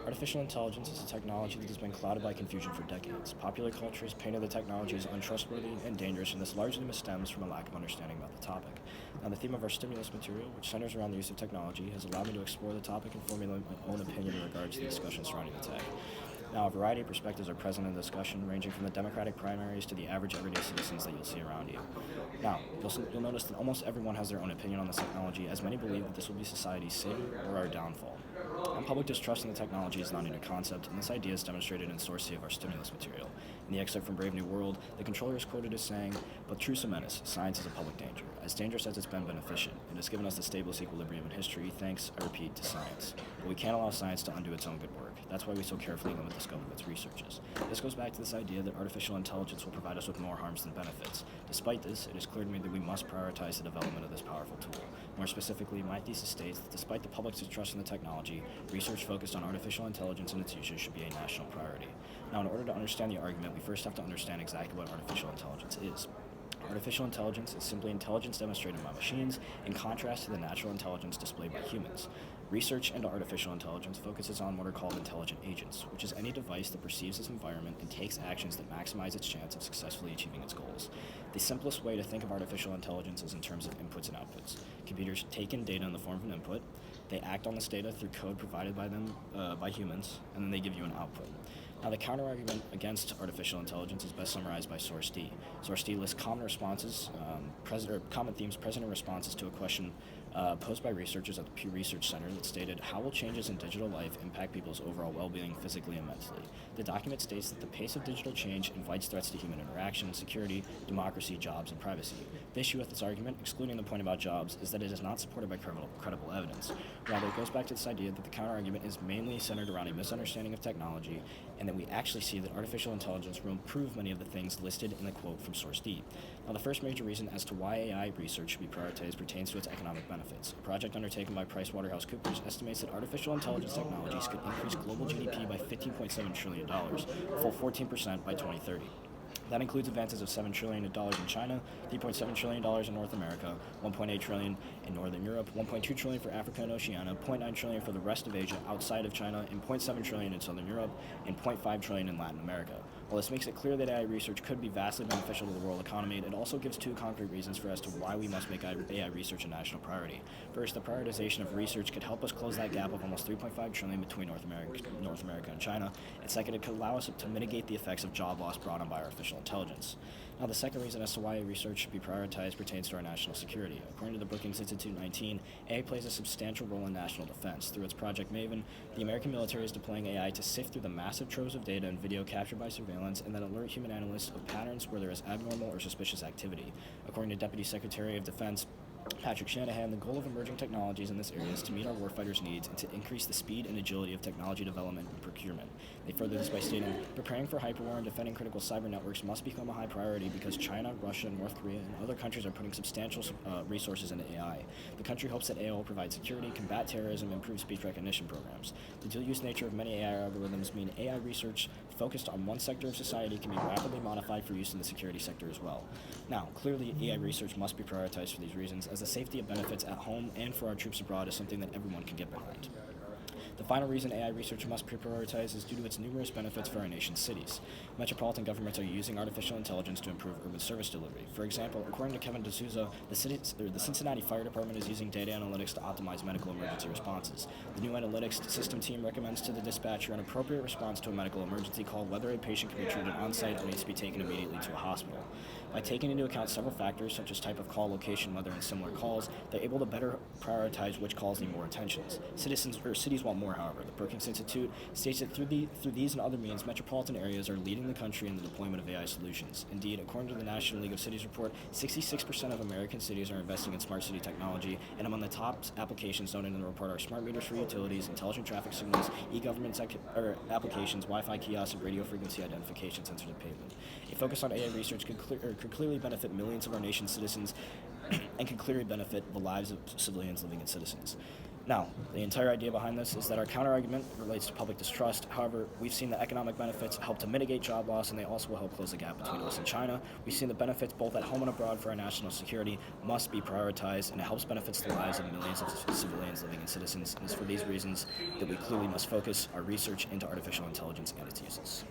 Artificial intelligence is a technology that has been clouded by confusion for decades. Popular culture has painted the technology as untrustworthy and dangerous, and this largely stems from a lack of understanding about the topic. Now, the theme of our stimulus material, which centers around the use of technology, has allowed me to explore the topic and formulate my own opinion in regards to the discussion surrounding the tech. Now, a variety of perspectives are present in the discussion, ranging from the Democratic primaries to the average everyday citizens that you'll see around you. Now, you'll notice that almost everyone has their own opinion on this technology, as many believe that this will be society's savior or our downfall. And public distrust in the technology is not a new concept, and this idea is demonstrated in source C of our stimulus material. In the excerpt from Brave New World, the controller is quoted as saying, "But true menace, science is a public danger. As dangerous as it's been beneficent, it has given us the stablest equilibrium in history, thanks, I repeat, to science. But we can't allow science to undo its own good work. That's why we so carefully limit the scope of its researches." This goes back to this idea that artificial intelligence will provide us with more harms than benefits. Despite this, it is clear to me that we must prioritize the development of this powerful tool. More specifically, my thesis states that despite the public's distrust in the technology, research focused on artificial intelligence and its uses should be a national priority. Now, in order to understand the argument, we first have to understand exactly what artificial intelligence is. Artificial intelligence is simply intelligence demonstrated by machines, in contrast to the natural intelligence displayed by humans. Research into artificial intelligence focuses on what are called intelligent agents, which is any device that perceives its environment and takes actions that maximize its chance of successfully achieving its goals. The simplest way to think of artificial intelligence is in terms of inputs and outputs. Computers take in data in the form of an input, they act on this data through code provided by them, by humans, and then they give you an output. Now, the counterargument against artificial intelligence is best summarized by Source D. Source D lists common responses, common themes present in responses to a question posed by researchers at the Pew Research Center that stated, "How will changes in digital life impact people's overall well-being physically and mentally?" The document states that the pace of digital change invites threats to human interaction, security, democracy, jobs, and privacy. The issue with this argument, excluding the point about jobs, is that it is not supported by credible evidence. Rather, it goes back to this idea that the counterargument is mainly centered around a misunderstanding of technology, and that we actually see that artificial intelligence will improve many of the things listed in the quote from Source D. Now, the first major reason as to why AI research should be prioritized pertains to its economic benefits. A project undertaken by PricewaterhouseCoopers estimates that artificial intelligence technologies could increase global GDP by $15.7 trillion, a full 14% by 2030. That includes advances of $7 trillion in China, $3.7 trillion in North America, $1.8 trillion in Northern Europe, $1.2 trillion for Africa and Oceania, $0.9 trillion for the rest of Asia outside of China, and $0.7 trillion in Southern Europe, and $0.5 trillion in Latin America. While this makes it clear that AI research could be vastly beneficial to the world economy, it also gives two concrete reasons for as to why we must make AI research a national priority. First, the prioritization of research could help us close that gap of almost $3.5 trillion between North America and China, and second, it could allow us to mitigate the effects of job loss brought on by artificial intelligence. Now, the second reason as to why research should be prioritized pertains to our national security. According to the Brookings Institute 19, AI plays a substantial role in national defense. Through its Project Maven, the American military is deploying AI to sift through the massive troves of data and video captured by surveillance and then alert human analysts of patterns where there is abnormal or suspicious activity. According to Deputy Secretary of Defense Patrick Shanahan, the goal of emerging technologies in this area is to meet our warfighters' needs and to increase the speed and agility of technology development and procurement. They further this by stating, "Preparing for hyperwar and defending critical cyber networks must become a high priority because China, Russia, North Korea, and other countries are putting substantial resources into AI. The country hopes that AI will provide security, combat terrorism, and improve speech recognition programs. The dual-use nature of many AI algorithms mean AI research focused on one sector of society can be rapidly modified for use in the security sector as well." Now, clearly, AI research must be prioritized for these reasons, as the safety of benefits at home and for our troops abroad is something that everyone can get behind. The final reason AI research must be prioritized is due to its numerous benefits for our nation's cities. Metropolitan governments are using artificial intelligence to improve urban service delivery. For example, according to Kevin D'Souza, the Cincinnati Fire Department is using data analytics to optimize medical emergency responses. The new analytics system team recommends to the dispatcher an appropriate response to a medical emergency call, whether a patient can be treated on-site or needs to be taken immediately to a hospital. By taking into account several factors such as type of call, location, weather, and similar calls, they're able to better prioritize which calls need more attention. Cities want more, however. The Brookings Institute states that through these and other means, metropolitan areas are leading the country in the deployment of AI solutions. Indeed, according to the National League of Cities report, 66% of American cities are investing in smart city technology, and among the top applications noted in the report are smart meters for utilities, intelligent traffic signals, e-government applications, Wi-Fi kiosks, and radio frequency identification sensors at pavement. A focus on AI research could clearly benefit millions of our nation's citizens and can clearly benefit the lives of civilians living as citizens. Now, the entire idea behind this is that our counterargument relates to public distrust. However, we've seen the economic benefits help to mitigate job loss, and they also will help close the gap between us and China. We've seen the benefits both at home and abroad for our national security must be prioritized, and it helps benefits the lives of millions of civilians living and citizens. And it's for these reasons that we clearly must focus our research into artificial intelligence and its uses.